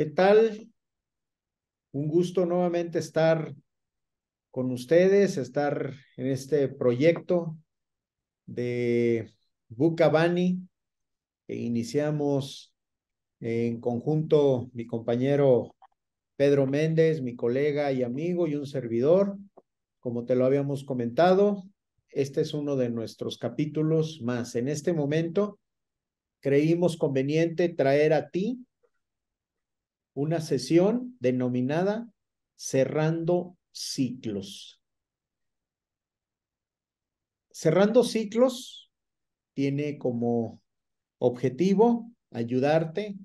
¿Qué tal? Un gusto nuevamente estar con ustedes, estar en este proyecto de Bucabani que iniciamos en conjunto mi compañero Pedro Méndez, mi colega y amigo y un servidor. Como te lo habíamos comentado, este es uno de nuestros capítulos más. En este momento creímos conveniente traer a ti una sesión denominada Cerrando Ciclos. Cerrando Ciclos tiene como objetivo ayudarte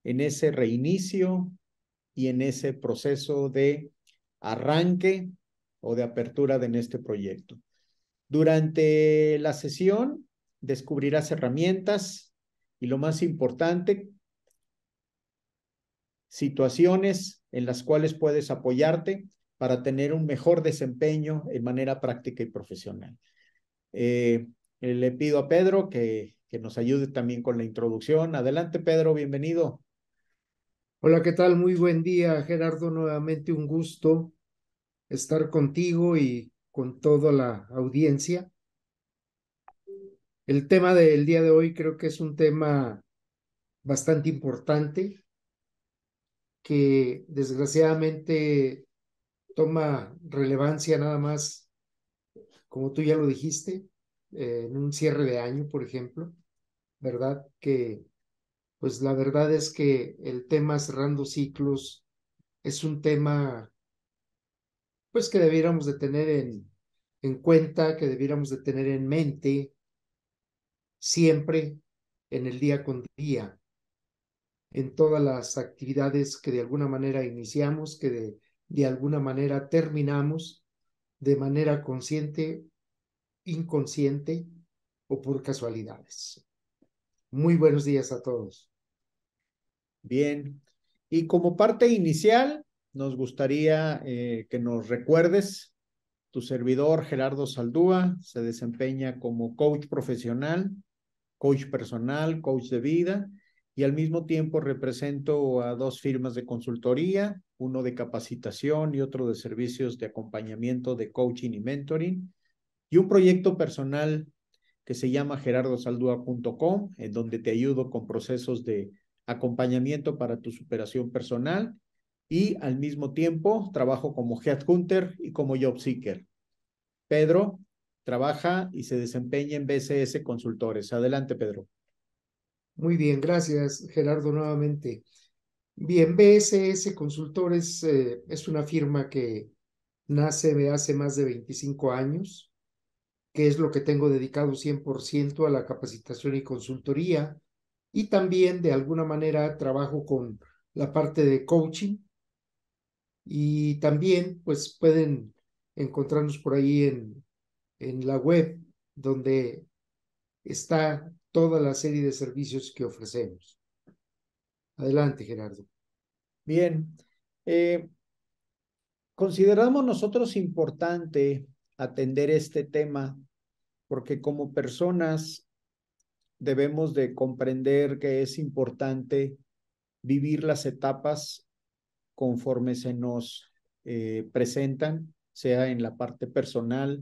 en ese reinicio y en ese proceso de arranque o de apertura en este proyecto. Durante la sesión descubrirás herramientas y lo más importante, situaciones en las cuales puedes apoyarte para tener un mejor desempeño en manera práctica y profesional. Le pido a Pedro que nos ayude también con la introducción. Adelante, Pedro, bienvenido. Hola, ¿qué tal? Muy buen día, Gerardo. Nuevamente un gusto estar contigo y con toda la audiencia. El tema del día de hoy creo que es un tema bastante importante que desgraciadamente toma relevancia nada más, como tú ya lo dijiste, en un cierre de año, por ejemplo, ¿verdad? Que pues la verdad es que el tema cerrando ciclos es un tema pues que debiéramos de tener en cuenta, que debiéramos de tener en mente siempre en el día con día, en todas las actividades que de alguna manera iniciamos, que de alguna manera terminamos, de manera consciente, inconsciente o por casualidades. Muy buenos días a todos. Bien. Y como parte inicial, nos gustaría que nos recuerdes, tu servidor Gerardo Saldúa se desempeña como coach profesional, coach personal, coach de vida, y al mismo tiempo represento a dos firmas de consultoría, uno de capacitación y otro de servicios de acompañamiento de coaching y mentoring, y un proyecto personal que se llama gerardosaldua.com, en donde te ayudo con procesos de acompañamiento para tu superación personal y al mismo tiempo trabajo como headhunter y como job seeker. Pedro trabaja y se desempeña en BCS Consultores. Adelante, Pedro. Muy bien, gracias Gerardo nuevamente. Bien, BSS Consultores es una firma que nace de hace más de 25 años, que es lo que tengo dedicado 100% a la capacitación y consultoría, y también de alguna manera trabajo con la parte de coaching, y también pues pueden encontrarnos por ahí en la web donde está toda la serie de servicios que ofrecemos. Adelante, Gerardo. Bien, eh, consideramos nosotros importante atender este tema porque como personas debemos de comprender que es importante vivir las etapas conforme se nos presentan, sea en la parte personal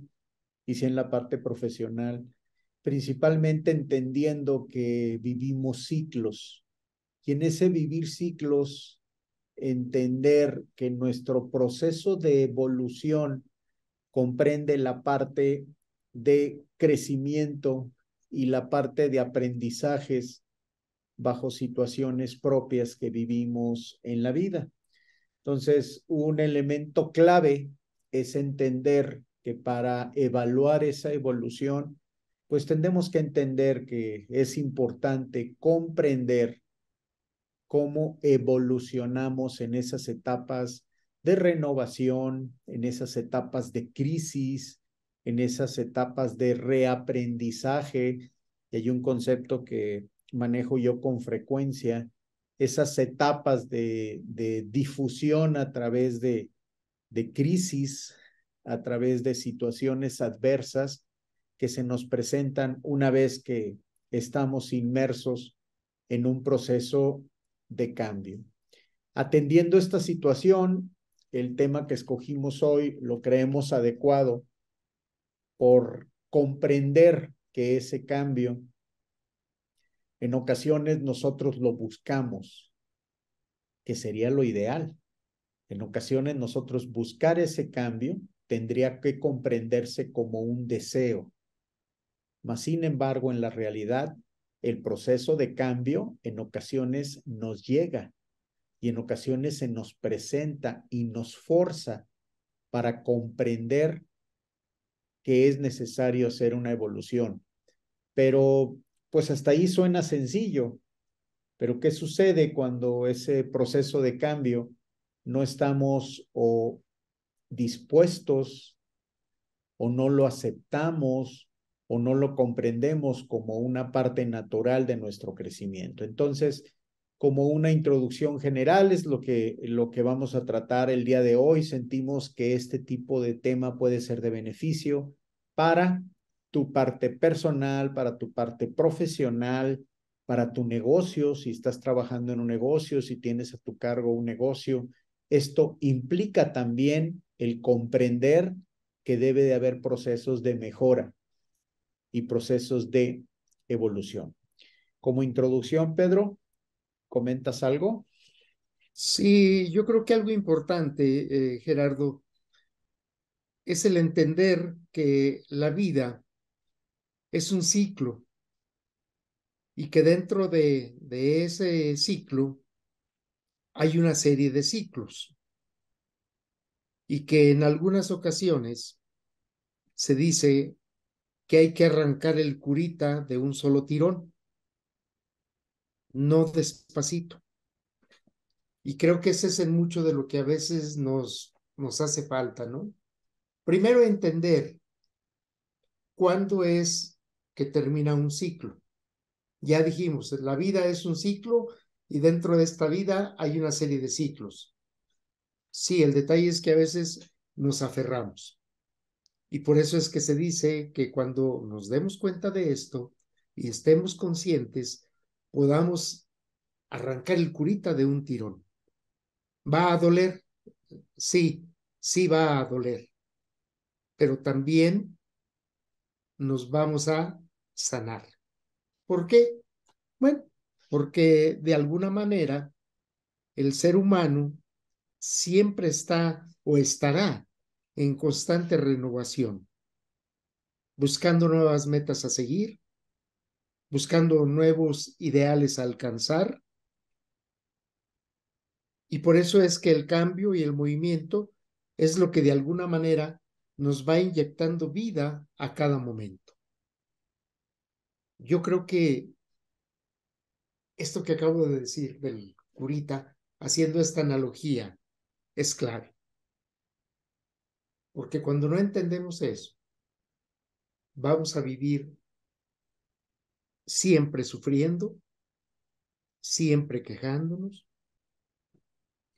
y sea en la parte profesional, principalmente entendiendo que vivimos ciclos y en ese vivir ciclos entender que nuestro proceso de evolución comprende la parte de crecimiento y la parte de aprendizajes bajo situaciones propias que vivimos en la vida. Entonces, un elemento clave es entender que para evaluar esa evolución, pues tendremos que entender que es importante comprender cómo evolucionamos en esas etapas de renovación, en esas etapas de crisis, en esas etapas de reaprendizaje. Y hay un concepto que manejo yo con frecuencia, esas etapas de difusión a través de crisis, a través de situaciones adversas que se nos presentan una vez que estamos inmersos en un proceso de cambio. Atendiendo esta situación, el tema que escogimos hoy lo creemos adecuado por comprender que ese cambio, en ocasiones nosotros lo buscamos, que sería lo ideal. En ocasiones nosotros buscar ese cambio tendría que comprenderse como un deseo. Mas, sin embargo, en la realidad, el proceso de cambio en ocasiones nos llega y en ocasiones se nos presenta y nos forza para comprender que es necesario hacer una evolución. Pero, pues hasta ahí suena sencillo. Pero ¿qué sucede cuando ese proceso de cambio no estamos o dispuestos o no lo aceptamos o no lo comprendemos como una parte natural de nuestro crecimiento? Entonces, como una introducción general es lo que vamos a tratar el día de hoy. Sentimos que este tipo de tema puede ser de beneficio para tu parte personal, para tu parte profesional, para tu negocio, si estás trabajando en un negocio, si tienes a tu cargo un negocio. Esto implica también el comprender que debe de haber procesos de mejora y procesos de evolución. Como introducción, Pedro, ¿comentas algo? Sí, yo creo que algo importante, Gerardo, es el entender que la vida es un ciclo y que dentro de ese ciclo hay una serie de ciclos y que en algunas ocasiones se dice que hay que arrancar el curita de un solo tirón, no despacito. Y creo que ese es en mucho de lo que a veces nos hace falta, ¿no? Primero entender cuándo es que termina un ciclo. Ya dijimos, la vida es un ciclo y dentro de esta vida hay una serie de ciclos. Sí, el detalle es que a veces nos aferramos. Y por eso es que se dice que cuando nos demos cuenta de esto y estemos conscientes, podamos arrancar el curita de un tirón. ¿Va a doler? Sí, sí va a doler, pero también nos vamos a sanar. ¿Por qué? Bueno, porque de alguna manera el ser humano siempre está o estará en constante renovación, buscando nuevas metas a seguir, buscando nuevos ideales a alcanzar, y por eso es que el cambio y el movimiento es lo que de alguna manera nos va inyectando vida a cada momento. Yo creo que esto que acabo de decir del curita, haciendo esta analogía, es clave. Porque cuando no entendemos eso, vamos a vivir siempre sufriendo, siempre quejándonos,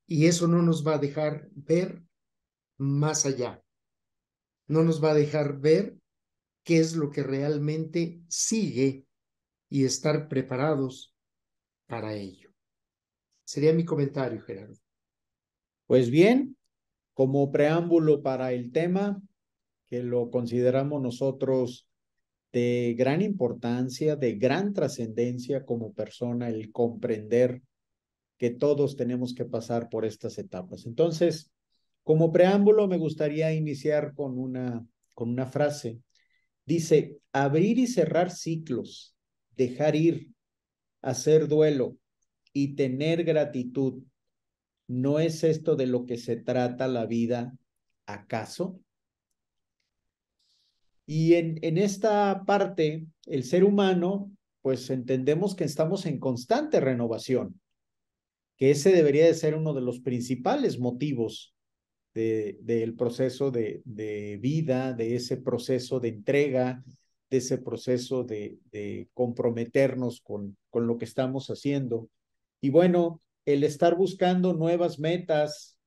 y eso no nos va a dejar ver más allá, no nos va a dejar ver qué es lo que realmente sigue y estar preparados para ello. Sería mi comentario, Gerardo. Pues bien, como preámbulo para el tema, que lo consideramos nosotros de gran importancia, de gran trascendencia como persona, el comprender que todos tenemos que pasar por estas etapas. Entonces, como preámbulo, me gustaría iniciar con una frase. Dice, abrir y cerrar ciclos, dejar ir, hacer duelo y tener gratitud. ¿No es esto de lo que se trata la vida, acaso? Y en esta parte, el ser humano, pues entendemos que estamos en constante renovación, que ese debería de ser uno de los principales motivos del proceso de vida, de ese proceso de entrega, de ese proceso de comprometernos con lo que estamos haciendo. Y bueno, el estar buscando nuevas metas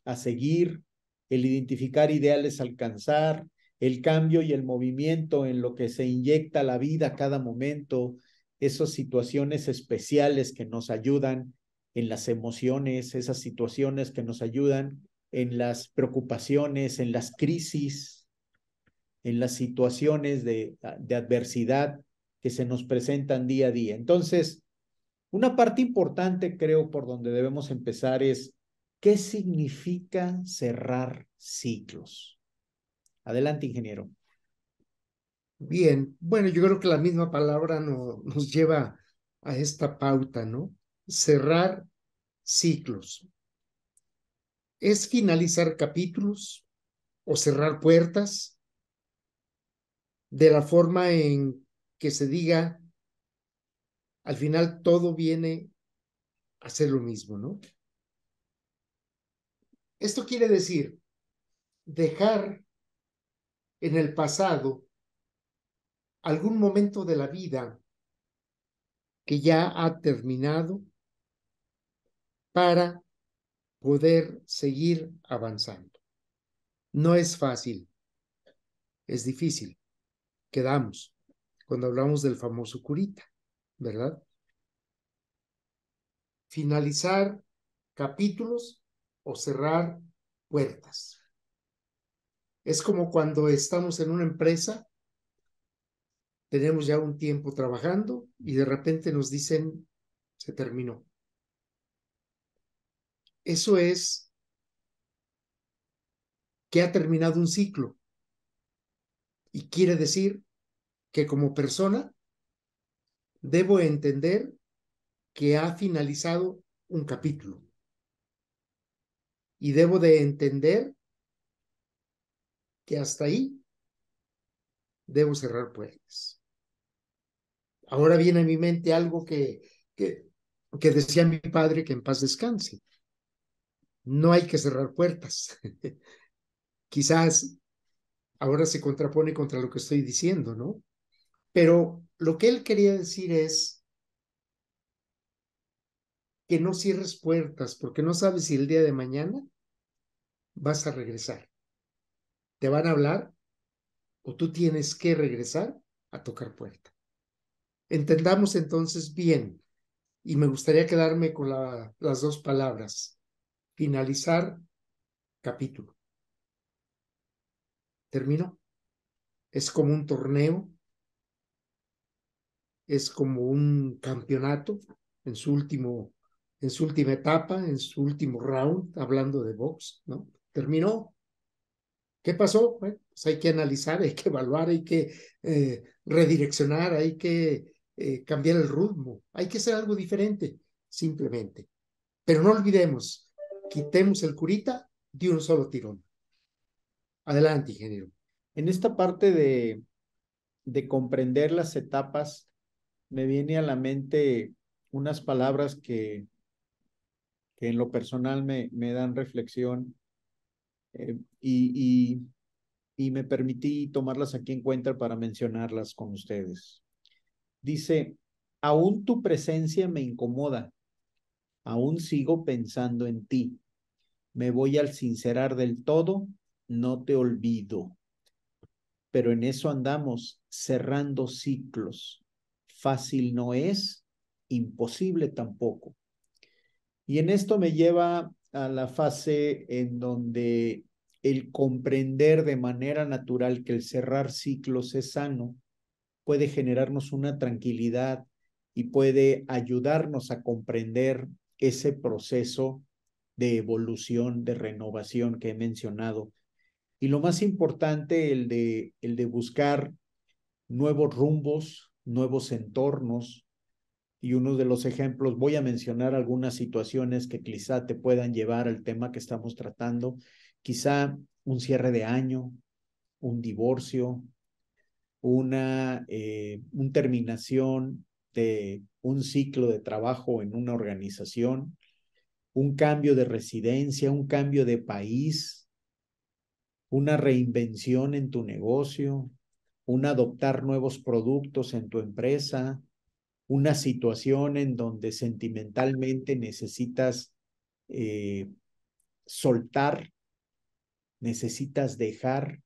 a seguir, el identificar ideales a alcanzar, el cambio y el movimiento en lo que se inyecta la vida a cada momento, esas situaciones especiales que nos ayudan en las emociones, esas situaciones que nos ayudan en las preocupaciones, en las crisis, en las situaciones de adversidad que se nos presentan día a día. Entonces, una parte importante, creo, por donde debemos empezar es, ¿qué significa cerrar ciclos? Adelante, ingeniero. Bien, bueno, yo creo que la misma palabra nos lleva a esta pauta, ¿no? Cerrar ciclos. ¿Es finalizar capítulos o cerrar puertas de la forma en que se diga, al final todo viene a ser lo mismo, ¿no? Esto quiere decir dejar en el pasado algún momento de la vida que ya ha terminado para poder seguir avanzando. No es fácil, es difícil. Quedamos cuando hablamos del famoso curita, ¿verdad? Finalizar capítulos o cerrar puertas. Es como cuando estamos en una empresa, tenemos ya un tiempo trabajando y de repente nos dicen, se terminó. Eso es que ha terminado un ciclo y quiere decir que como persona debo entender que ha finalizado un capítulo y debo de entender que hasta ahí debo cerrar puertas. Ahora viene a mi mente algo que decía mi padre, que en paz descanse. No hay que cerrar puertas. Quizás ahora se contrapone contra lo que estoy diciendo, ¿no? Pero lo que él quería decir es que no cierres puertas porque no sabes si el día de mañana vas a regresar. Te van a hablar o tú tienes que regresar a tocar puerta. Entendamos entonces bien, y me gustaría quedarme con las dos palabras, finalizar capítulo. Terminó. Es como un torneo, es como un campeonato en su última etapa, en su último round, hablando de box, ¿no? Terminó. ¿Qué pasó? Bueno, pues hay que analizar, hay que evaluar, hay que redireccionar, hay que cambiar el ritmo, hay que hacer algo diferente, simplemente. Pero no olvidemos, quitemos el curita de un solo tirón. Adelante, ingeniero. En esta parte de comprender las etapas, me viene a la mente unas palabras que en lo personal me dan reflexión eh, y, y me permití tomarlas aquí en cuenta para mencionarlas con ustedes. Dice, aún tu presencia me incomoda, aún sigo pensando en ti, me voy al sincerar del todo, no te olvido, pero en eso andamos cerrando ciclos. Fácil no es, imposible tampoco. Y en esto me lleva a la fase en donde el comprender de manera natural que el cerrar ciclos es sano puede generarnos una tranquilidad y puede ayudarnos a comprender ese proceso de evolución, de renovación que he mencionado. Y lo más importante, el de buscar nuevos rumbos, nuevos entornos, y uno de los ejemplos, voy a mencionar algunas situaciones que quizá te puedan llevar al tema que estamos tratando, quizá un cierre de año, un divorcio, una terminación de un ciclo de trabajo en una organización, un cambio de residencia, un cambio de país, una reinvención en tu negocio, un adoptar nuevos productos en tu empresa, una situación en donde sentimentalmente necesitas eh, soltar, necesitas dejar,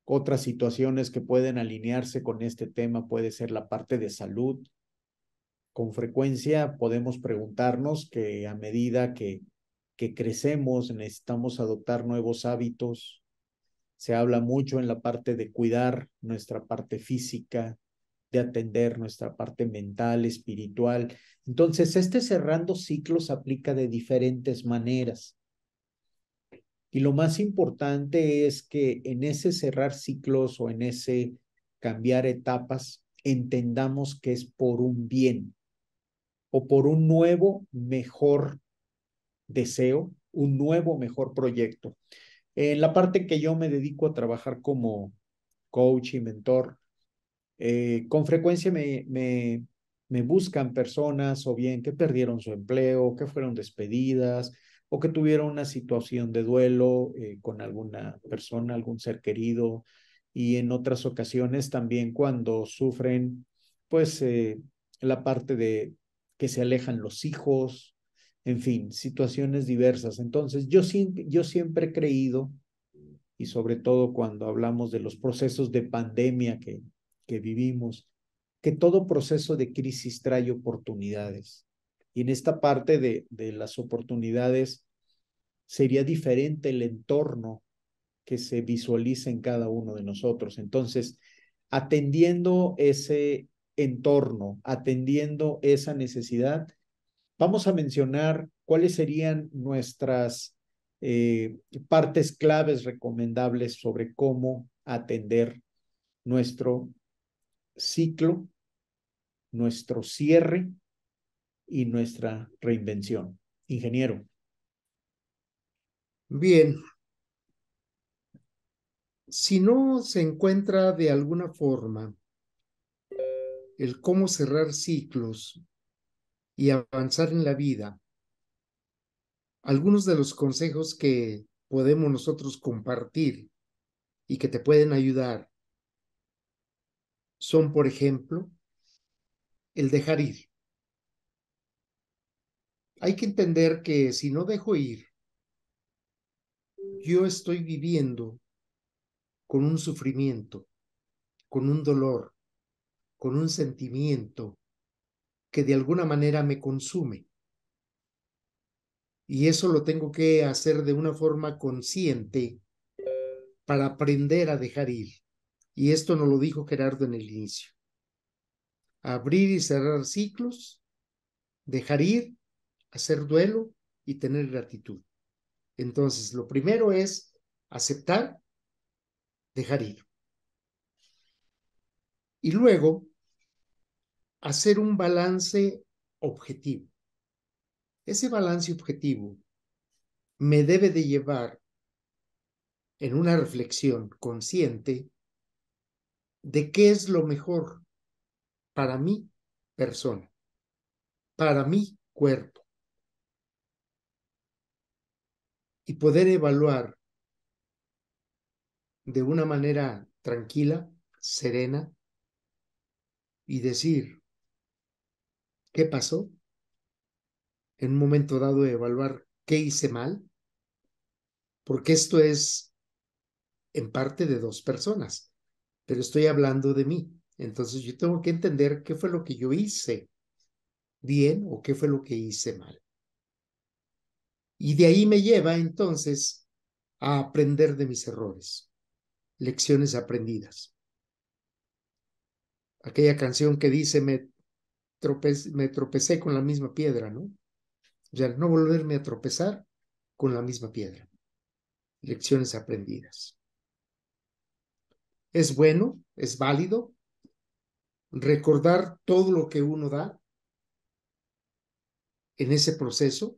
otras situaciones que pueden alinearse con este tema puede ser la parte de salud, con frecuencia podemos preguntarnos que a medida que crecemos necesitamos adoptar nuevos hábitos. Se habla mucho en la parte de cuidar nuestra parte física, de atender nuestra parte mental, espiritual. Entonces, este cerrando ciclos aplica de diferentes maneras. Y lo más importante es que en ese cerrar ciclos o en ese cambiar etapas, entendamos que es por un bien o por un nuevo, mejor deseo, un nuevo, mejor proyecto. En la parte que yo me dedico a trabajar como coach y mentor, con frecuencia me buscan personas o bien que perdieron su empleo, que fueron despedidas o que tuvieron una situación de duelo con alguna persona, algún ser querido, y en otras ocasiones también cuando sufren pues la parte de que se alejan los hijos, en fin, situaciones diversas. Entonces yo siempre he creído, y sobre todo cuando hablamos de los procesos de pandemia que vivimos, que todo proceso de crisis trae oportunidades. Y en esta parte de las oportunidades sería diferente el entorno que se visualiza en cada uno de nosotros. Entonces, atendiendo ese entorno, atendiendo esa necesidad, vamos a mencionar cuáles serían nuestras partes claves recomendables sobre cómo atender nuestro ciclo, nuestro cierre y nuestra reinvención. Ingeniero. Bien, si no se encuentra de alguna forma el cómo cerrar ciclos y avanzar en la vida, algunos de los consejos que podemos nosotros compartir y que te pueden ayudar son, por ejemplo, el dejar ir. Hay que entender que si no dejo ir, yo estoy viviendo con un sufrimiento, con un dolor, con un sentimiento que de alguna manera me consume. Y eso lo tengo que hacer de una forma consciente para aprender a dejar ir. Y esto nos lo dijo Gerardo en el inicio. Abrir y cerrar ciclos, dejar ir, hacer duelo y tener gratitud. Entonces, lo primero es aceptar, dejar ir. Y luego, hacer un balance objetivo. Ese balance objetivo me debe de llevar en una reflexión consciente de qué es lo mejor para mi persona, para mi cuerpo, y poder evaluar de una manera tranquila, serena, y decir, ¿qué pasó? En un momento dado evaluar qué hice mal, porque esto es en parte de dos personas, pero estoy hablando de mí. Entonces yo tengo que entender qué fue lo que yo hice bien o qué fue lo que hice mal. Y de ahí me lleva entonces a aprender de mis errores, lecciones aprendidas. Aquella canción que dice, me tropecé con la misma piedra, ¿no? O sea, no volverme a tropezar con la misma piedra. Lecciones aprendidas. Es bueno, es válido recordar todo lo que uno da en ese proceso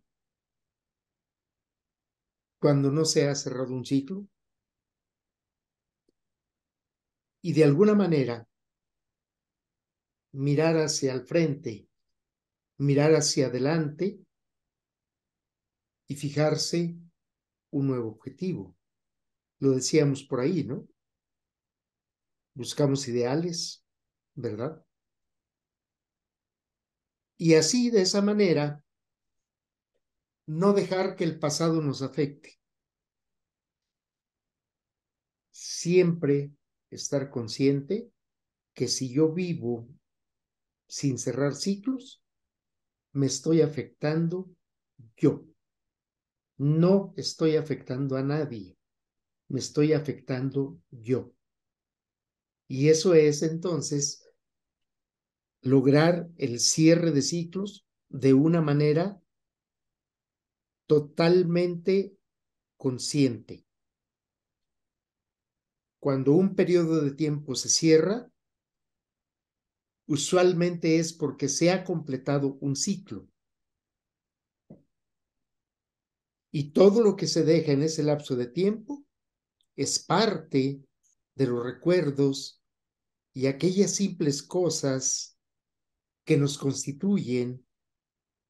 cuando no se ha cerrado un ciclo y de alguna manera mirar hacia el frente, mirar hacia adelante y fijarse un nuevo objetivo. Lo decíamos por ahí, ¿no? Buscamos ideales, ¿verdad? Y así, de esa manera, no dejar que el pasado nos afecte. Siempre estar consciente que si yo vivo sin cerrar ciclos, me estoy afectando yo. No estoy afectando a nadie, me estoy afectando yo. Y eso es entonces lograr el cierre de ciclos de una manera totalmente consciente. Cuando un periodo de tiempo se cierra, usualmente es porque se ha completado un ciclo. Y todo lo que se deja en ese lapso de tiempo es parte de los recuerdos y aquellas simples cosas que nos constituyen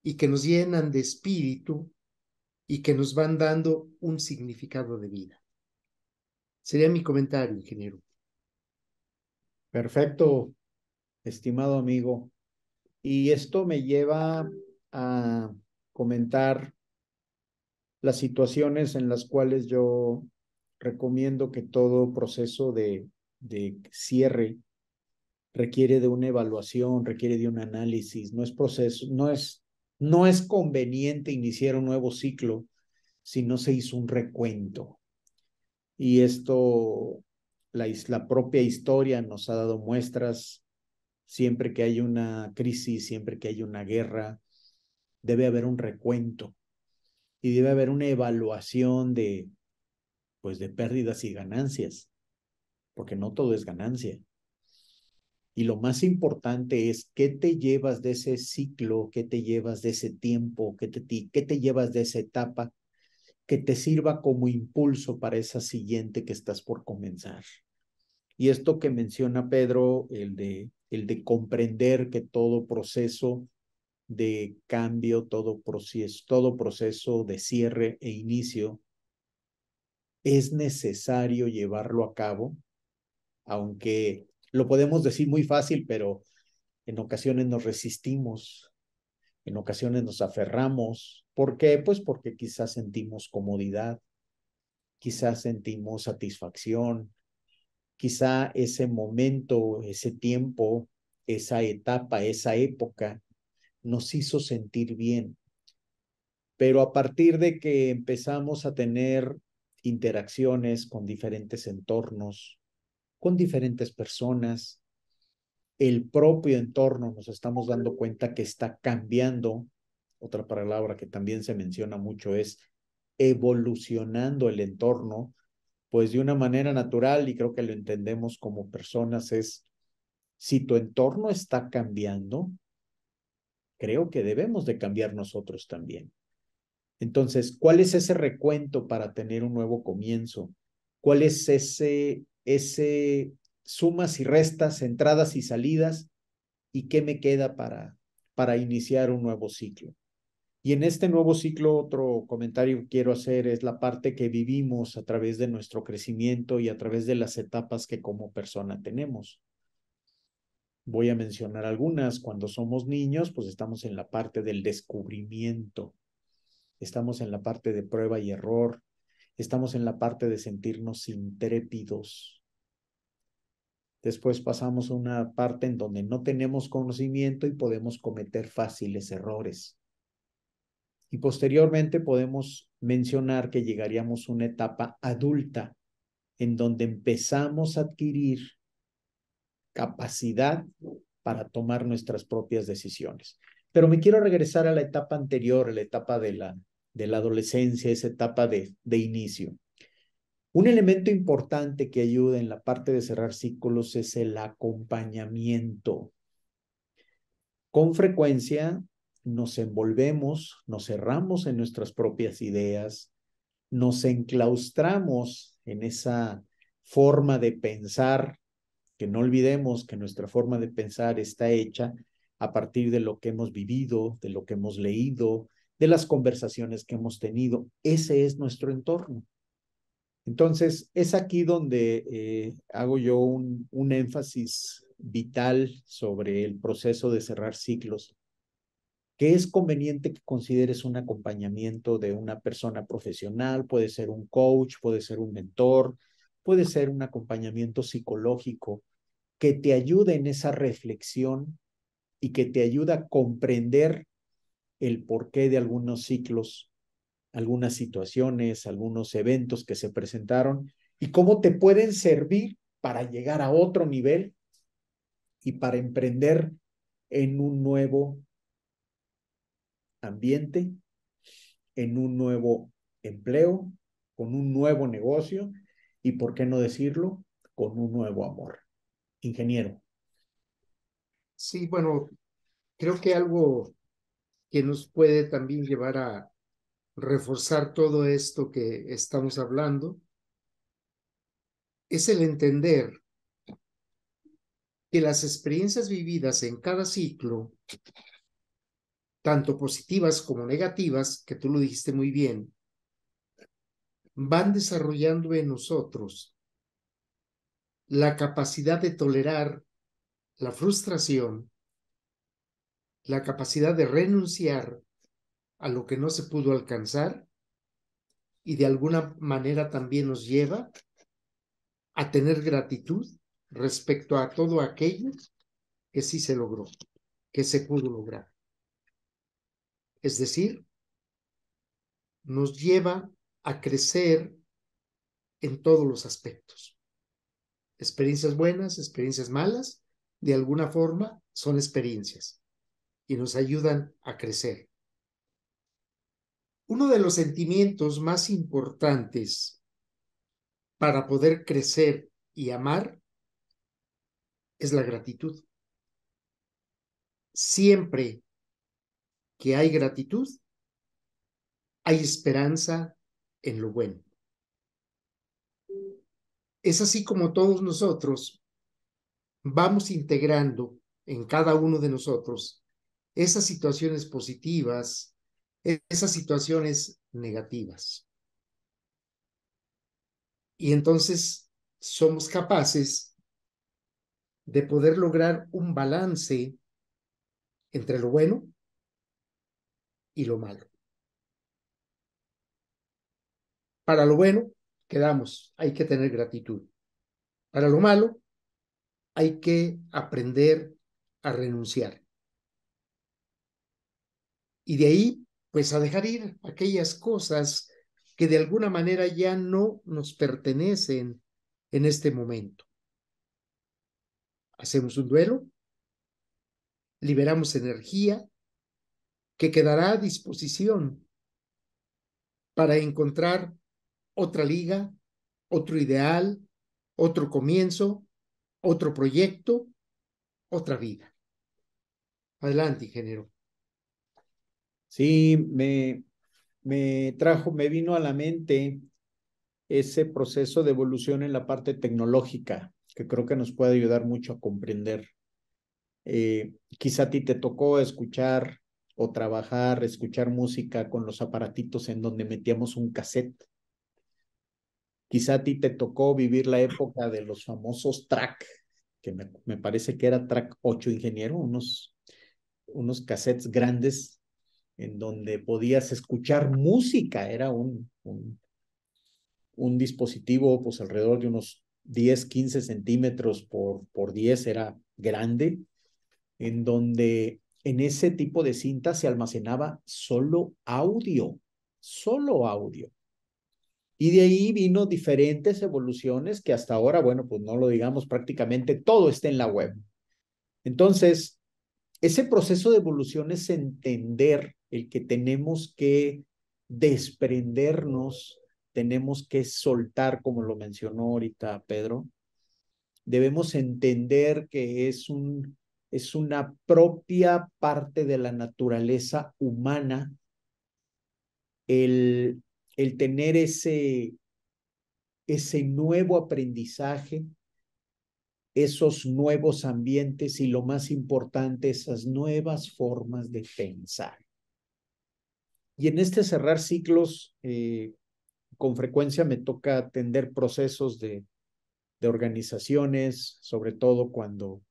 y que nos llenan de espíritu y que nos van dando un significado de vida. Sería mi comentario, ingeniero. Perfecto, estimado amigo. Y esto me lleva a comentar las situaciones en las cuales yo recomiendo que todo proceso de cierre requiere de una evaluación, requiere de un análisis, no es proceso, no es conveniente iniciar un nuevo ciclo si no se hizo un recuento. Y esto, la propia historia nos ha dado muestras. Siempre que hay una crisis, siempre que hay una guerra, debe haber un recuento y debe haber una evaluación pues, de pérdidas y ganancias, porque no todo es ganancia. Y lo más importante es qué te llevas de ese ciclo, qué te llevas de ese tiempo, qué te llevas de esa etapa que te sirva como impulso para esa siguiente que estás por comenzar. Y esto que menciona Pedro, el de comprender que todo proceso de cambio, todo proceso de cierre e inicio es necesario llevarlo a cabo, aunque lo podemos decir muy fácil, pero en ocasiones nos resistimos, en ocasiones nos aferramos. ¿Por qué? Pues porque quizás sentimos comodidad, quizás sentimos satisfacción, quizá ese momento, ese tiempo, esa etapa, esa época nos hizo sentir bien. Pero a partir de que empezamos a tener interacciones con diferentes entornos, con diferentes personas, el propio entorno nos estamos dando cuenta que está cambiando. Otra palabra que también se menciona mucho es evolucionando el entorno, pues de una manera natural, y creo que lo entendemos como personas, es si tu entorno está cambiando, creo que debemos de cambiar nosotros también. Entonces, ¿cuál es ese recuento para tener un nuevo comienzo? ¿Cuál es ese sumas y restas, entradas y salidas? ¿Y qué me queda para iniciar un nuevo ciclo? Y en este nuevo ciclo, otro comentario que quiero hacer es la parte que vivimos a través de nuestro crecimiento y a través de las etapas que como persona tenemos. Voy a mencionar algunas. Cuando somos niños, pues estamos en la parte del descubrimiento, estamos en la parte de prueba y error, estamos en la parte de sentirnos intrépidos. Después pasamos a una parte en donde no tenemos conocimiento y podemos cometer fáciles errores. Y posteriormente podemos mencionar que llegaríamos a una etapa adulta en donde empezamos a adquirir capacidad para tomar nuestras propias decisiones. Pero me quiero regresar a la etapa anterior, a la etapa de la adolescencia, esa etapa de inicio. Un elemento importante que ayuda en la parte de cerrar ciclos es el acompañamiento. Con frecuencia nos envolvemos, nos cerramos en nuestras propias ideas, nos enclaustramos en esa forma de pensar, que no olvidemos que nuestra forma de pensar está hecha a partir de lo que hemos vivido, de lo que hemos leído, de las conversaciones que hemos tenido. Ese es nuestro entorno. Entonces, es aquí donde hago yo un énfasis vital sobre el proceso de cerrar ciclos, que es conveniente que consideres un acompañamiento de una persona profesional, puede ser un coach, puede ser un mentor, puede ser un acompañamiento psicológico que te ayude en esa reflexión y que te ayude a comprender el porqué de algunos ciclos, algunas situaciones, algunos eventos que se presentaron y cómo te pueden servir para llegar a otro nivel y para emprender en un nuevo ambiente, en un nuevo empleo, con un nuevo negocio y, ¿por qué no decirlo?, con un nuevo amor. Ingeniero. Sí, bueno, creo que algo que nos puede también llevar a reforzar todo esto que estamos hablando es el entender que las experiencias vividas en cada ciclo, tanto positivas como negativas, que tú lo dijiste muy bien, van desarrollando en nosotros la capacidad de tolerar la frustración, la capacidad de renunciar a lo que no se pudo alcanzar y de alguna manera también nos lleva a tener gratitud respecto a todo aquello que sí se logró, que se pudo lograr. Es decir, nos lleva a crecer en todos los aspectos. Experiencias buenas, experiencias malas, de alguna forma son experiencias y nos ayudan a crecer. Uno de los sentimientos más importantes para poder crecer y amar es la gratitud. Siempre que hay gratitud, hay esperanza en lo bueno. Es así como todos nosotros vamos integrando en cada uno de nosotros esas situaciones positivas, esas situaciones negativas. Y entonces somos capaces de poder lograr un balance entre lo bueno y lo malo. Para lo bueno, quedamos, hay que tener gratitud. Para lo malo, hay que aprender a renunciar. Y de ahí, pues a dejar ir aquellas cosas que de alguna manera ya no nos pertenecen en este momento. Hacemos un duelo, liberamos energía que quedará a disposición para encontrar otra liga, otro ideal, otro comienzo, otro proyecto, otra vida. Adelante, ingeniero. Sí, me vino a la mente ese proceso de evolución en la parte tecnológica, que creo que nos puede ayudar mucho a comprender. Quizá a ti te tocó escuchar o trabajar, escuchar música con los aparatitos en donde metíamos un cassette. Quizá a ti te tocó vivir la época de los famosos track, que me parece que era track 8, ingeniero, unos cassettes grandes en donde podías escuchar música. Era un dispositivo pues alrededor de unos 10, 15 centímetros por 10, era grande, en donde en ese tipo de cinta se almacenaba solo audio. Y de ahí vino diferentes evoluciones que hasta ahora, bueno, pues no lo digamos, prácticamente todo está en la web. Entonces, ese proceso de evolución es entender el que tenemos que desprendernos, tenemos que soltar, como lo mencionó ahorita Pedro. Debemos entender que es una propia parte de la naturaleza humana el, el tener ese nuevo aprendizaje, esos nuevos ambientes y, lo más importante, esas nuevas formas de pensar. Y en este cerrar ciclos, con frecuencia me toca atender procesos de organizaciones, sobre todo cuando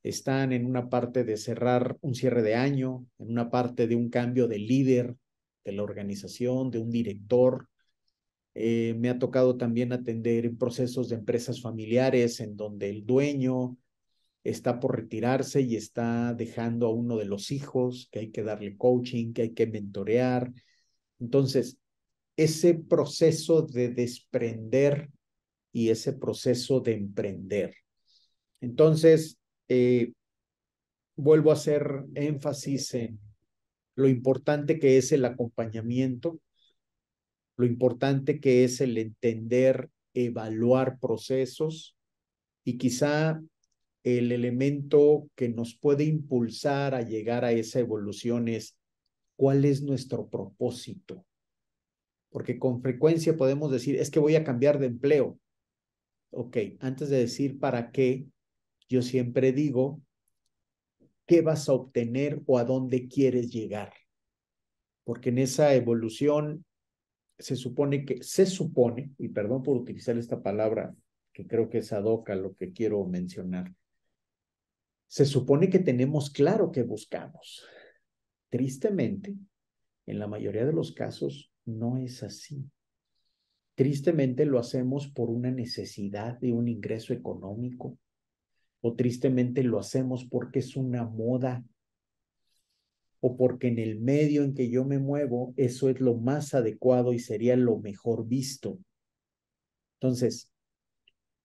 están en una parte de cerrar un cierre de año, en una parte de un cambio de líder de la organización, de un director. Me ha tocado también atender procesos de empresas familiares en donde el dueño está por retirarse y está dejando a uno de los hijos, que hay que darle coaching, que hay que mentorear. Entonces, ese proceso de desprender y ese proceso de emprender. Entonces, vuelvo a hacer énfasis en lo importante que es el acompañamiento, lo importante que es el entender, evaluar procesos y quizá el elemento que nos puede impulsar a llegar a esa evolución es cuál es nuestro propósito. Porque con frecuencia podemos decir, es que voy a cambiar de empleo. Ok, antes de decir para qué, yo siempre digo, ¿qué vas a obtener o a dónde quieres llegar? Porque en esa evolución se supone, y perdón por utilizar esta palabra, que creo que es ad hoc a lo que quiero mencionar, se supone que tenemos claro qué buscamos. Tristemente, en la mayoría de los casos, no es así. Tristemente lo hacemos por una necesidad de un ingreso económico, o tristemente lo hacemos porque es una moda, o porque en el medio en que yo me muevo, eso es lo más adecuado y sería lo mejor visto. Entonces,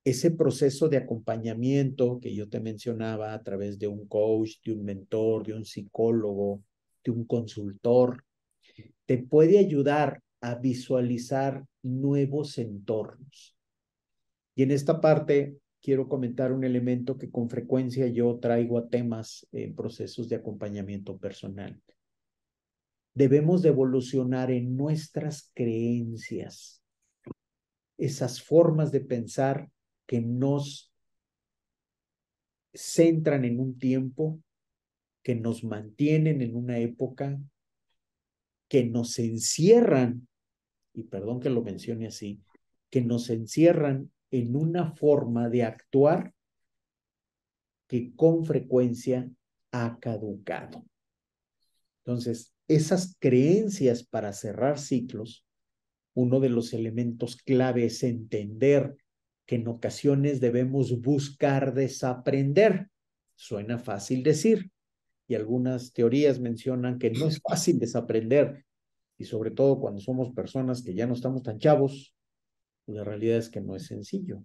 ese proceso de acompañamiento que yo te mencionaba a través de un coach, de un mentor, de un psicólogo, de un consultor, te puede ayudar a visualizar nuevos entornos. Y en esta parte quiero comentar un elemento que con frecuencia yo traigo a temas en procesos de acompañamiento personal. Debemos de evolucionar en nuestras creencias, esas formas de pensar que nos centran en un tiempo, que nos mantienen en una época, que nos encierran, y perdón que lo mencione así, que nos encierran en una forma de actuar que con frecuencia ha caducado. Entonces, esas creencias para cerrar ciclos, uno de los elementos clave es entender que en ocasiones debemos buscar desaprender. Suena fácil decir, y algunas teorías mencionan que no es fácil desaprender, y sobre todo cuando somos personas que ya no estamos tan chavos, pues la realidad es que no es sencillo.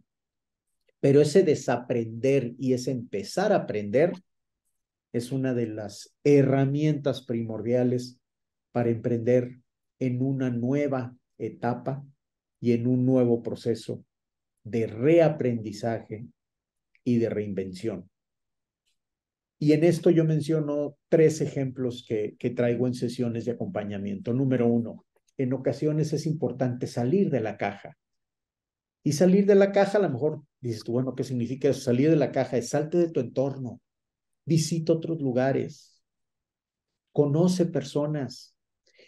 Pero ese desaprender y ese empezar a aprender es una de las herramientas primordiales para emprender en una nueva etapa y en un nuevo proceso de reaprendizaje y de reinvención. Y en esto yo menciono 3 ejemplos que traigo en sesiones de acompañamiento. Número 1, en ocasiones es importante salir de la caja. Y salir de la caja, a lo mejor dices tú, bueno, ¿qué significa eso? Salir de la caja es salte de tu entorno, visita otros lugares, conoce personas,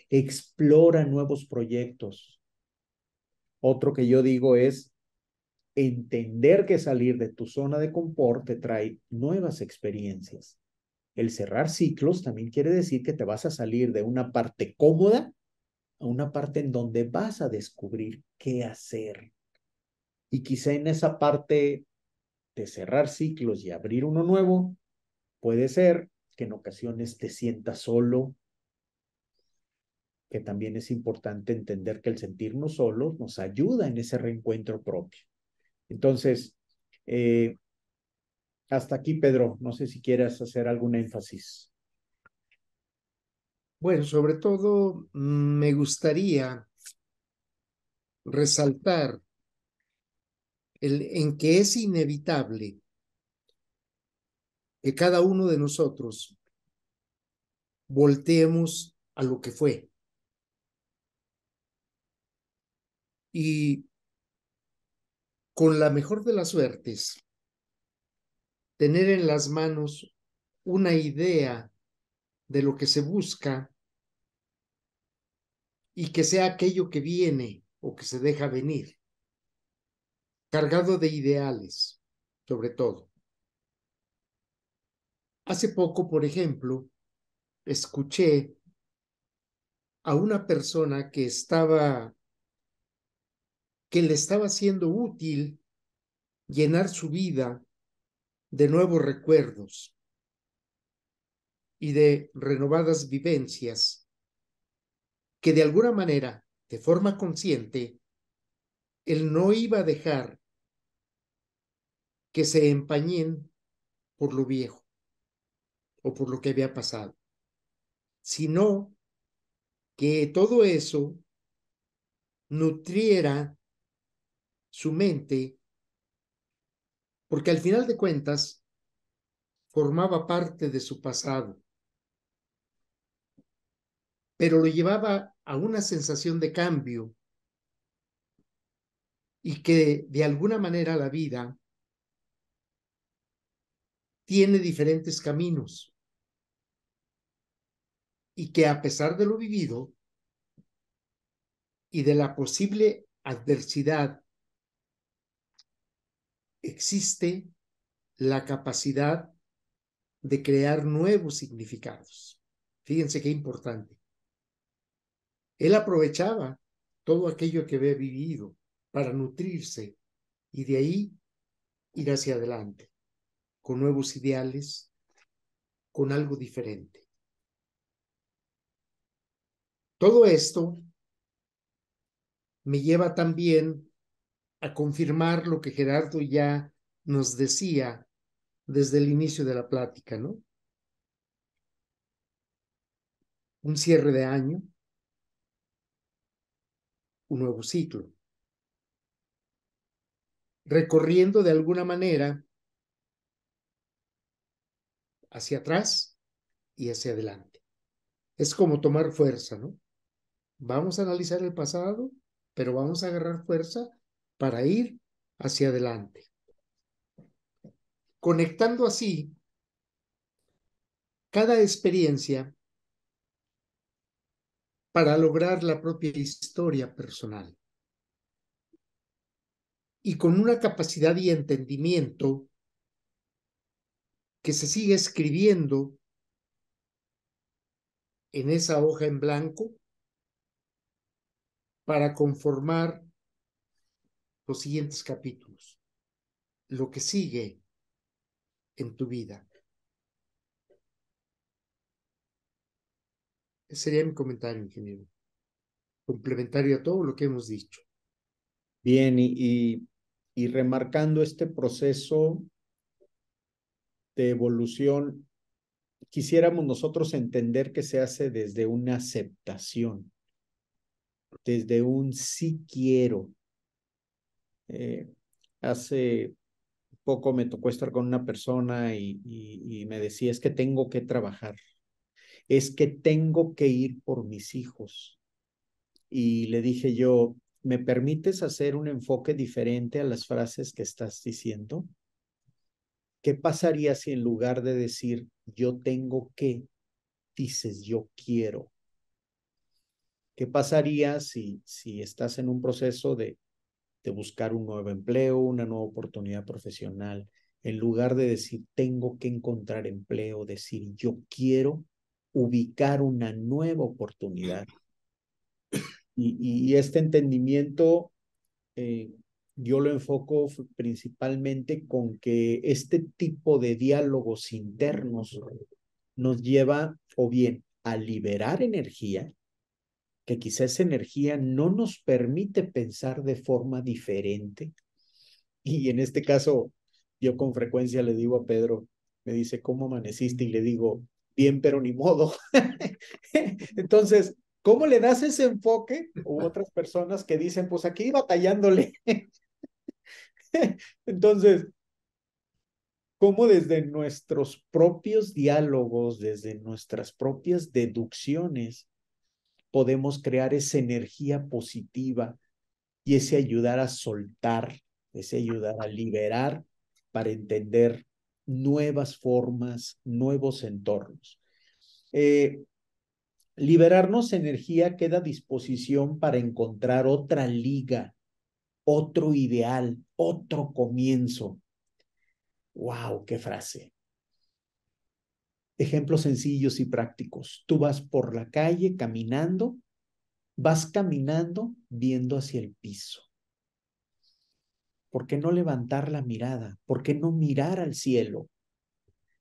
explora nuevos proyectos. Otro que yo digo es entender que salir de tu zona de confort te trae nuevas experiencias. El cerrar ciclos también quiere decir que te vas a salir de una parte cómoda a una parte en donde vas a descubrir qué hacer. Y quizá en esa parte de cerrar ciclos y abrir uno nuevo, puede ser que en ocasiones te sientas solo, que también es importante entender que el sentirnos solos nos ayuda en ese reencuentro propio. Entonces, hasta aquí, Pedro, no sé si quieras hacer algún énfasis. Bueno, sobre todo me gustaría resaltar en que es inevitable que cada uno de nosotros volteemos a lo que fue y con la mejor de las suertes, tener en las manos una idea de lo que se busca y que sea aquello que viene o que se deja venir, cargado de ideales, sobre todo. Hace poco, por ejemplo, escuché a una persona que le estaba siendo útil llenar su vida de nuevos recuerdos y de renovadas vivencias que de alguna manera, de forma consciente, él no iba a dejar que se empañen por lo viejo o por lo que había pasado, sino que todo eso nutriera su mente, porque al final de cuentas formaba parte de su pasado, pero lo llevaba a una sensación de cambio y que de alguna manera la vida tiene diferentes caminos y que a pesar de lo vivido y de la posible adversidad, existe la capacidad de crear nuevos significados. Fíjense qué importante. Él aprovechaba todo aquello que había vivido para nutrirse y de ahí ir hacia adelante, con nuevos ideales, con algo diferente. Todo esto me lleva también a confirmar lo que Gerardo ya nos decía desde el inicio de la plática, ¿no? Un cierre de año, un nuevo ciclo, recorriendo de alguna manera hacia atrás y hacia adelante. Es como tomar fuerza, ¿no? Vamos a analizar el pasado, pero vamos a agarrar fuerza para ir hacia adelante. Conectando así cada experiencia para lograr la propia historia personal. Y con una capacidad y entendimiento que se sigue escribiendo en esa hoja en blanco para conformar los siguientes capítulos, lo que sigue en tu vida. Ese sería mi comentario, ingeniero, complementario a todo lo que hemos dicho. Bien, y remarcando este proceso de evolución, quisiéramos nosotros entender que se hace desde una aceptación, desde un sí quiero. Hace poco me tocó estar con una persona y me decía, es que tengo que trabajar, es que tengo que ir por mis hijos. Y le dije yo, ¿me permites hacer un enfoque diferente a las frases que estás diciendo? ¿Qué pasaría si en lugar de decir yo tengo que, dices yo quiero? ¿Qué pasaría si estás en un proceso de buscar un nuevo empleo, una nueva oportunidad profesional? En lugar de decir tengo que encontrar empleo, decir yo quiero ubicar una nueva oportunidad. Y este entendimiento yo lo enfoco principalmente con que este tipo de diálogos internos nos lleva o bien a liberar energía, que quizás esa energía no nos permite pensar de forma diferente. Y en este caso, yo con frecuencia le digo a Pedro, me dice, ¿cómo amaneciste? Y le digo, bien, pero ni modo. Entonces, ¿cómo le das ese enfoque? U otras personas que dicen, pues aquí batallándole. Entonces, ¿cómo desde nuestros propios diálogos, desde nuestras propias deducciones, podemos crear esa energía positiva y ese ayudar a soltar, ese ayudar a liberar para entender nuevas formas, nuevos entornos? Liberarnos energía queda a disposición para encontrar otra liga, otro ideal, otro comienzo. ¡Wow! ¡Qué frase! Ejemplos sencillos y prácticos. Tú vas por la calle caminando, vas caminando viendo hacia el piso. ¿Por qué no levantar la mirada? ¿Por qué no mirar al cielo?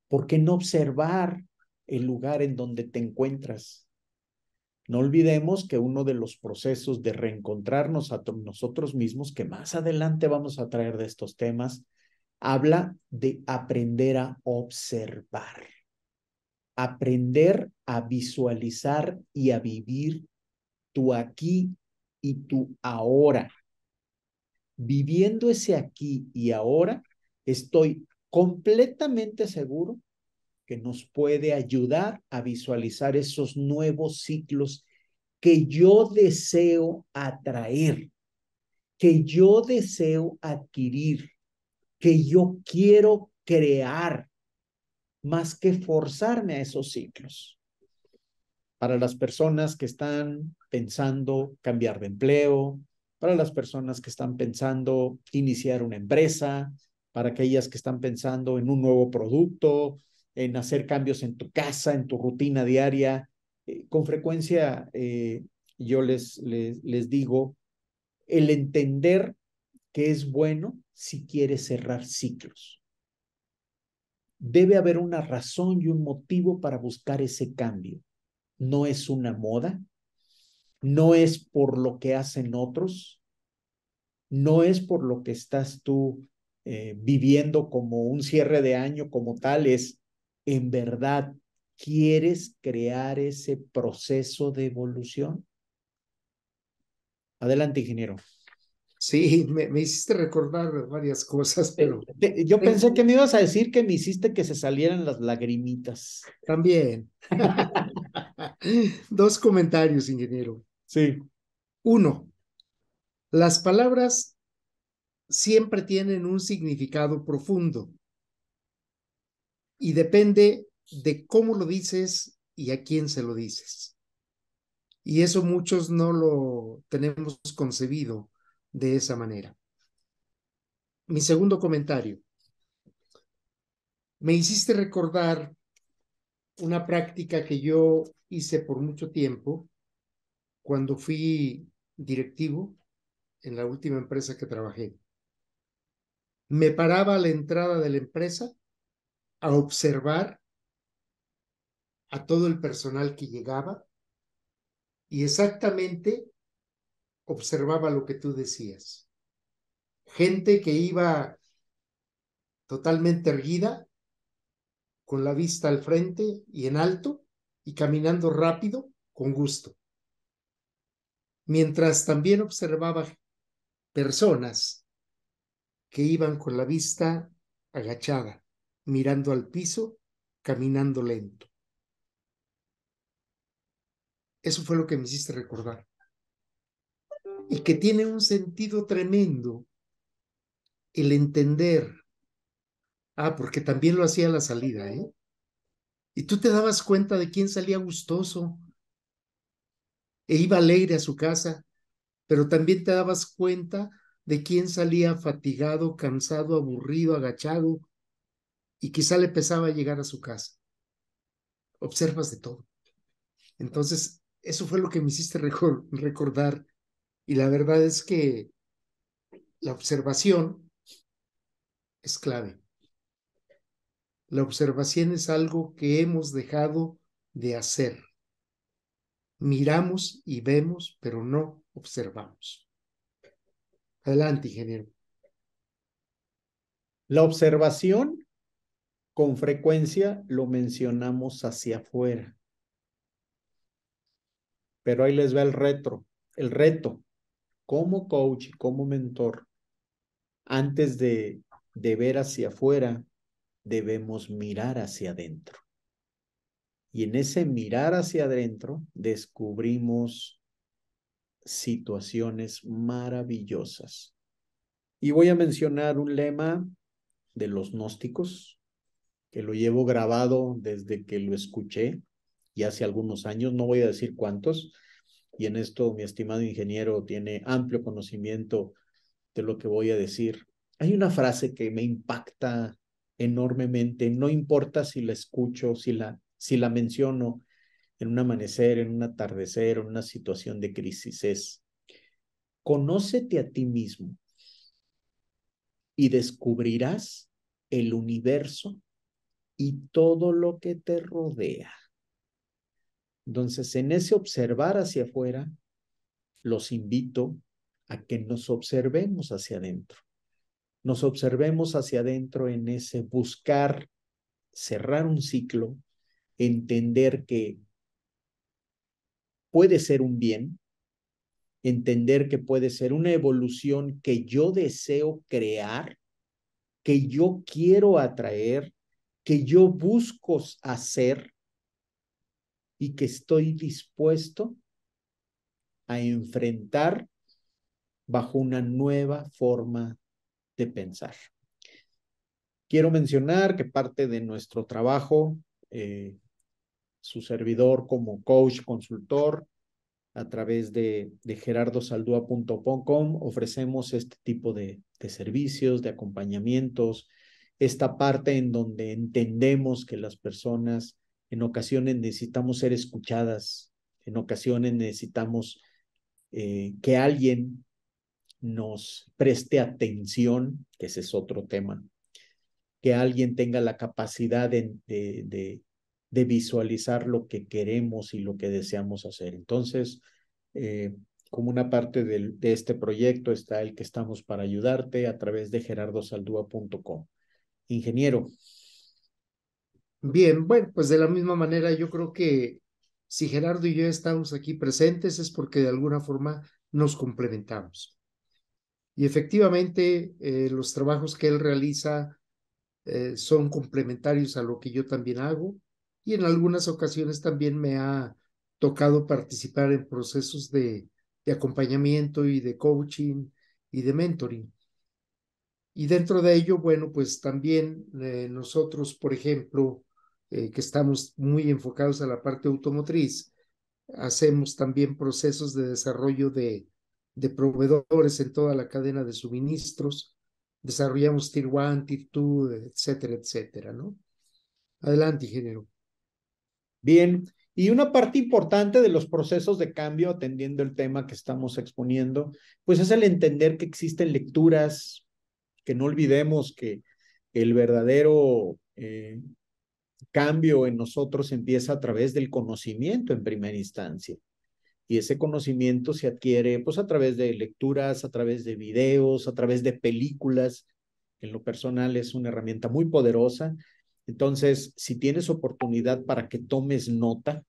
¿Por qué no observar el lugar en donde te encuentras? No olvidemos que uno de los procesos de reencontrarnos a nosotros mismos, que más adelante vamos a traer de estos temas, habla de aprender a observar, aprender a visualizar y a vivir tu aquí y tu ahora. Viviendo ese aquí y ahora, estoy completamente seguro que nos puede ayudar a visualizar esos nuevos ciclos que yo deseo atraer, que yo deseo adquirir, que yo quiero crear, más que forzarme a esos ciclos. Para las personas que están pensando cambiar de empleo, para las personas que están pensando iniciar una empresa, para aquellas que están pensando en un nuevo producto, en hacer cambios en tu casa, en tu rutina diaria. Con frecuencia yo les digo, el entender que es bueno si quieres cerrar ciclos. Debe haber una razón y un motivo para buscar ese cambio. No es una moda, no es por lo que hacen otros, no es por lo que estás tú viviendo como un cierre de año como tal, es en verdad, ¿quieres crear ese proceso de evolución? Adelante, ingeniero. Sí, me hiciste recordar varias cosas, pero Yo pensé que me ibas a decir que me hiciste que se salieran las lagrimitas. también. Dos comentarios, ingeniero. Sí. Uno, las palabras siempre tienen un significado profundo y depende de cómo lo dices y a quién se lo dices. Y eso muchos no lo tenemos concebido de esa manera. Mi segundo comentario. Me hiciste recordar una práctica que yo hice por mucho tiempo cuando fui directivo en la última empresa que trabajé. Me paraba a la entrada de la empresa a observar a todo el personal que llegaba y exactamente observaba lo que tú decías. Gente que iba totalmente erguida, con la vista al frente y en alto, y caminando rápido, con gusto. Mientras también observaba personas que iban con la vista agachada, mirando al piso, caminando lento. Eso fue lo que me hiciste recordar. Y que tiene un sentido tremendo el entender. Porque también lo hacía a la salida, ¿eh? Y tú te dabas cuenta de quién salía gustoso e iba alegre a su casa, pero también te dabas cuenta de quién salía fatigado, cansado, aburrido, agachado, y quizá le pesaba llegar a su casa. Observas de todo. Entonces, eso fue lo que me hiciste recordar. Y la verdad es que la observación es clave. La observación es algo que hemos dejado de hacer. Miramos y vemos, pero no observamos. Adelante, ingeniero. La observación, con frecuencia lo mencionamos hacia afuera, pero ahí les va el reto, como coach y como mentor, antes de ver hacia afuera, debemos mirar hacia adentro. Y en ese mirar hacia adentro descubrimos situaciones maravillosas. Y voy a mencionar un lema de los gnósticos, que lo llevo grabado desde que lo escuché, y hace algunos años, no voy a decir cuántos, y en esto mi estimado ingeniero tiene amplio conocimiento de lo que voy a decir. Hay una frase que me impacta enormemente, no importa si la escucho, si la menciono en un amanecer, en un atardecer, en una situación de crisis, es: conócete a ti mismo y descubrirás el universo y todo lo que te rodea. Entonces, en ese observar hacia afuera, los invito a que nos observemos hacia adentro. Nos observemos hacia adentro en ese buscar cerrar un ciclo, entender que puede ser un bien, entender que puede ser una evolución que yo deseo crear, que yo quiero atraer, que yo busco hacer y que estoy dispuesto a enfrentar bajo una nueva forma de pensar. Quiero mencionar que parte de nuestro trabajo, su servidor como coach, consultor, a través de gerardosaldua.com, ofrecemos este tipo de servicios, de acompañamientos, esta parte en donde entendemos que las personas en ocasiones necesitamos ser escuchadas, en ocasiones necesitamos que alguien nos preste atención, que ese es otro tema, que alguien tenga la capacidad de visualizar lo que queremos y lo que deseamos hacer. Entonces, como una parte de este proyecto está el que estamos para ayudarte a través de gerardosaldua.com. Ingeniero. Bien, bueno, pues de la misma manera yo creo que si Gerardo y yo estamos aquí presentes es porque de alguna forma nos complementamos. Y efectivamente los trabajos que él realiza son complementarios a lo que yo también hago y en algunas ocasiones también me ha tocado participar en procesos de acompañamiento y de coaching y de mentoring. Y dentro de ello, bueno, pues también nosotros, por ejemplo, que estamos muy enfocados a la parte automotriz, hacemos también procesos de desarrollo de proveedores en toda la cadena de suministros, desarrollamos Tier 1, Tier 2, etcétera, etcétera, ¿no? Adelante, ingeniero. Bien, y una parte importante de los procesos de cambio, atendiendo el tema que estamos exponiendo, pues es el entender que existen lecturas, que no olvidemos que el verdadero cambio en nosotros empieza a través del conocimiento en primera instancia. Y ese conocimiento se adquiere pues a través de lecturas, a través de videos, a través de películas. En lo personal es una herramienta muy poderosa. Entonces, si tienes oportunidad para que tomes nota,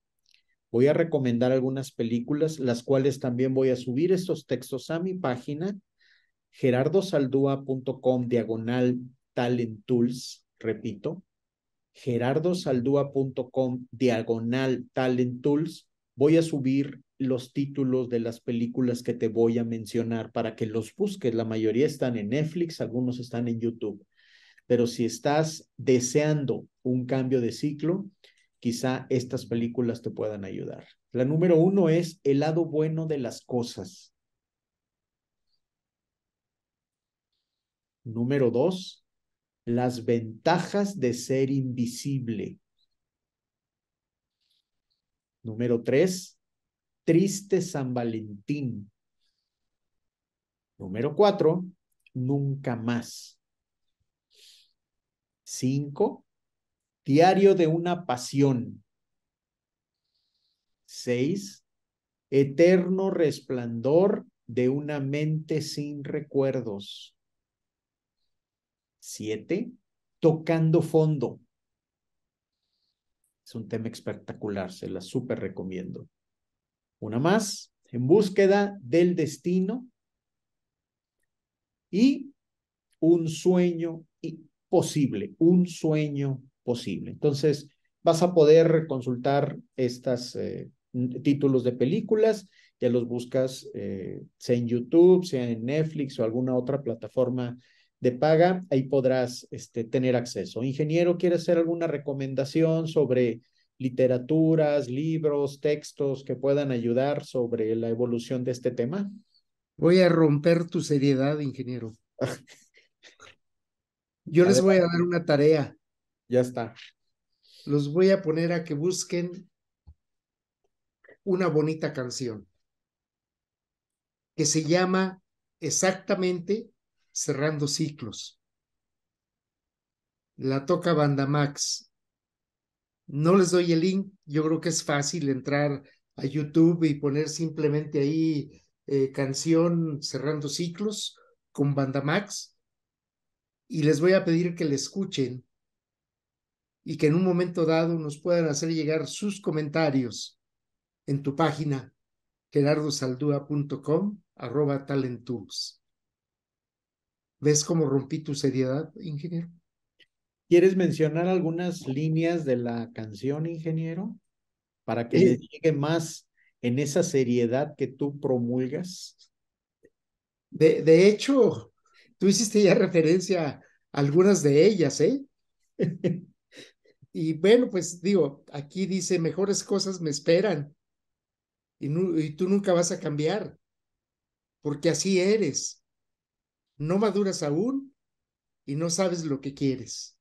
voy a recomendar algunas películas, las cuales también voy a subir estos textos a mi página, gerardosaldua.com/talent tools, repito, gerardosaldua.com/talent tools. Voy a subir los títulos de las películas que te voy a mencionar para que los busques. La mayoría están en Netflix, algunos están en YouTube. Pero si estás deseando un cambio de ciclo, quizá estas películas te puedan ayudar. La número 1 es El lado bueno de las cosas. Número 2, Las ventajas de ser invisible. Número 3, Triste San Valentín. Número 4, Nunca más. 5, Diario de una pasión. 6, Eterno resplandor de una mente sin recuerdos. 7, Tocando fondo. Es un tema espectacular, se la súper recomiendo. Una más, En búsqueda del destino. Y un sueño posible, un sueño posible. Entonces, vas a poder consultar estos títulos de películas, ya los buscas, sea en YouTube, sea en Netflix o alguna otra plataforma de paga, ahí podrás tener acceso. Ingeniero, ¿quiere hacer alguna recomendación sobre literaturas, libros, textos que puedan ayudar sobre la evolución de este tema? Voy a romper tu seriedad, ingeniero. Yo les voy a dar Adelante, una tarea. ya está. Los voy a poner a que busquen una bonita canción que se llama exactamente Cerrando Ciclos. La toca Banda Max. No les doy el link, yo creo que es fácil entrar a YouTube y poner simplemente ahí canción Cerrando Ciclos con Banda Max, y les voy a pedir que le escuchen y que en un momento dado nos puedan hacer llegar sus comentarios en tu página gerardosaldúa.com @talenttools. ¿Ves cómo rompí tu seriedad, ingeniero? ¿Quieres mencionar algunas líneas de la canción, ingeniero, para que les Eh, llegue más en esa seriedad que tú promulgas? de hecho, tú hiciste ya referencia a algunas de ellas, ¿eh? Y bueno, pues digo, aquí dice, mejores cosas me esperan y tú nunca vas a cambiar, porque así eres. No maduras aún y no sabes lo que quieres.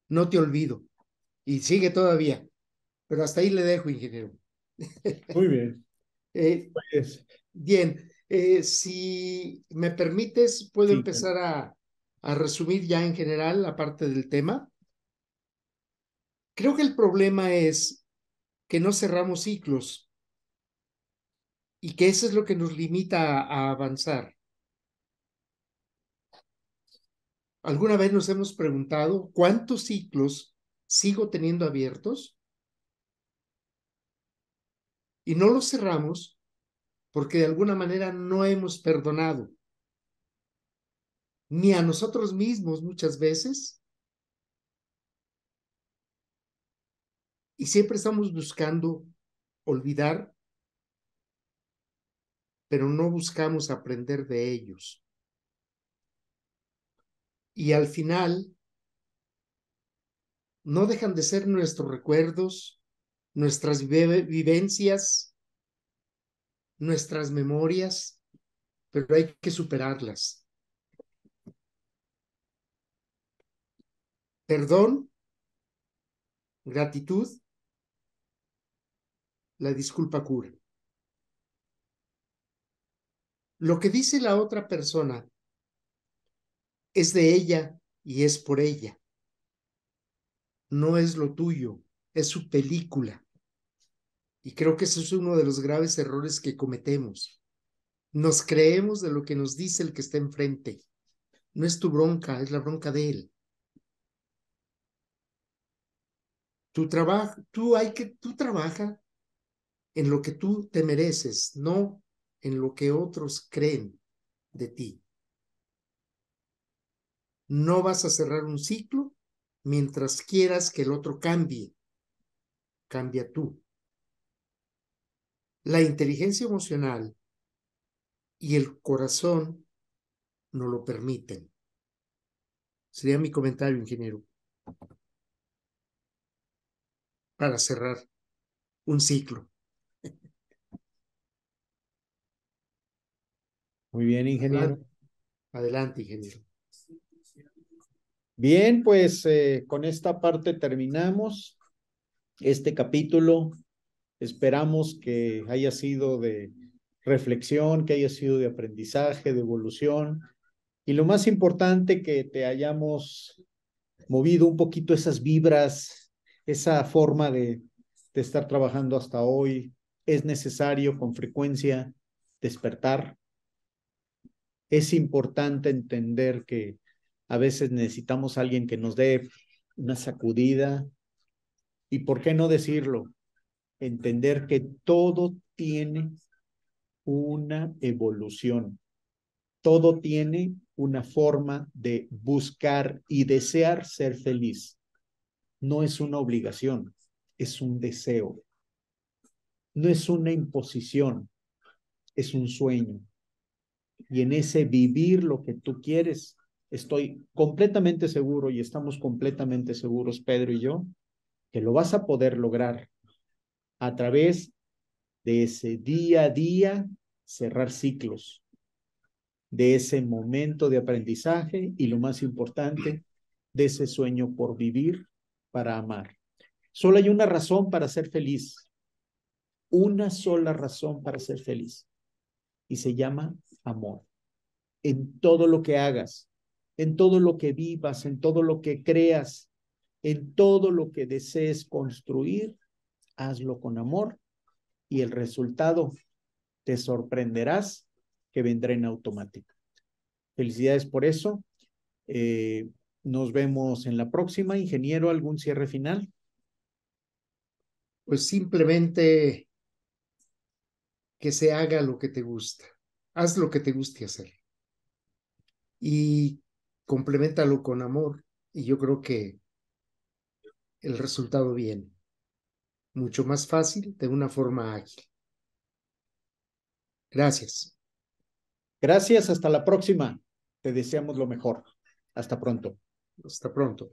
No te olvido. Y sigue todavía, pero hasta ahí le dejo, ingeniero. Muy bien. Eh, Pues, bien, si me permites, puedo sí, empezar a resumir ya en general la parte del tema. Creo que el problema es que no cerramos ciclos y que eso es lo que nos limita a avanzar. ¿Alguna vez nos hemos preguntado cuántos ciclos sigo teniendo abiertos? Y no los cerramos porque de alguna manera no hemos perdonado ni a nosotros mismos muchas veces, y siempre estamos buscando olvidar, pero no buscamos aprender de ellos. Y al final no dejan de ser nuestros recuerdos, nuestras vivencias, nuestras memorias, pero hay que superarlas. Perdón, gratitud, la disculpa cura. Lo que dice la otra persona es de ella y es por ella. No es lo tuyo, es su película. Y creo que ese es uno de los graves errores que cometemos. Nos creemos de lo que nos dice el que está enfrente. No es tu bronca, es la bronca de él. Tu trabajo, tú trabaja en lo que tú te mereces, no en lo que otros creen de ti. No vas a cerrar un ciclo mientras quieras que el otro cambie. Cambia tú. La inteligencia emocional y el corazón no lo permiten. Sería mi comentario, ingeniero, para cerrar un ciclo. muy bien, ingeniero. Adelante, adelante, ingeniero. Bien, pues con esta parte terminamos este capítulo. Esperamos que haya sido de reflexión, que haya sido de aprendizaje, de evolución. Y lo más importante, que te hayamos movido un poquito esas vibras, esa forma de estar trabajando hasta hoy. Es necesario con frecuencia despertar. Es importante entender que a veces necesitamos a alguien que nos dé una sacudida. Y por qué no decirlo, entender que todo tiene una evolución, todo tiene una forma de buscar y desear ser feliz. No es una obligación, es un deseo. No es una imposición, es un sueño. Y en ese vivir lo que tú quieres, estoy completamente seguro y estamos completamente seguros, Pedro y yo, que lo vas a poder lograr a través de ese día a día cerrar ciclos, de ese momento de aprendizaje y lo más importante, de ese sueño por vivir para amar. Solo hay una razón para ser feliz, una sola razón para ser feliz y se llama amor. en todo lo que hagas, en todo lo que vivas, en todo lo que creas, en todo lo que desees construir, hazlo con amor y el resultado te sorprenderás que vendrá en automático. Felicidades por eso. Nos vemos en la próxima. Ingeniero, ¿algún cierre final? Pues simplemente que se haga lo que te gusta. Haz lo que te guste hacer. Y compleméntalo con amor. Y yo creo que el resultado viene mucho más fácil, de una forma ágil. Gracias. Gracias, hasta la próxima. Te deseamos lo mejor. Hasta pronto. Hasta pronto.